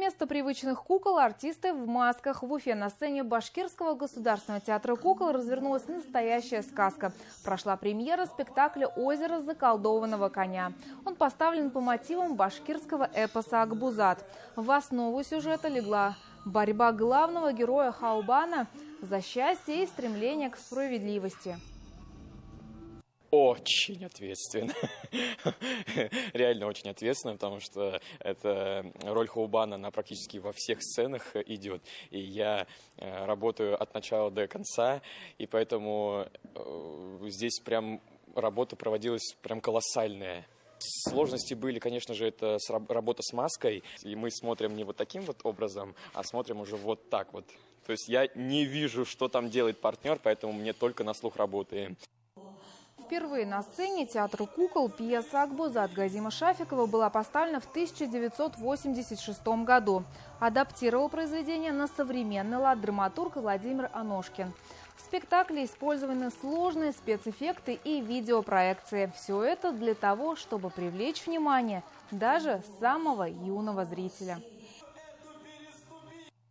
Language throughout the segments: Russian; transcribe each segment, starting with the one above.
Вместо привычных кукол артисты в масках. В Уфе на сцене Башкирского государственного театра кукол развернулась настоящая сказка. Прошла премьера спектакля «Озеро заколдованного коня». Он поставлен по мотивам башкирского эпоса «Акбузат». В основу сюжета легла борьба главного героя Хаубана за счастье и стремление к справедливости. Очень ответственно. Реально очень ответственно, потому что эта роль Хаубана, она практически во всех сценах идет. И я работаю от начала до конца, и поэтому здесь прям работа проводилась прям колоссальная. Сложности были, конечно же, это работа с маской. И мы смотрим не вот таким вот образом, а смотрим уже вот так вот. То есть я не вижу, что там делает партнер, поэтому мне только на слух работаем. Впервые на сцене театра кукол пьеса «Акбузат» Газима Шафикова была поставлена в 1986 году. Адаптировал произведение на современный лад драматург Владимир Аношкин. В спектакле использованы сложные спецэффекты и видеопроекции. Все это для того, чтобы привлечь внимание даже самого юного зрителя.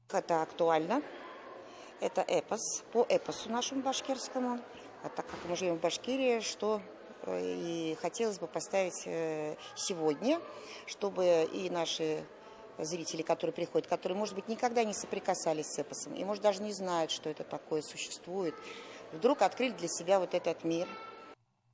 Это актуально. Это эпос, по эпосу нашему башкирскому. А так как мы живем в Башкирии, что и хотелось бы поставить сегодня, чтобы и наши зрители, которые приходят, которые, может быть, никогда не соприкасались с эпосом, и, может, даже не знают, что это такое существует, вдруг открыли для себя вот этот мир.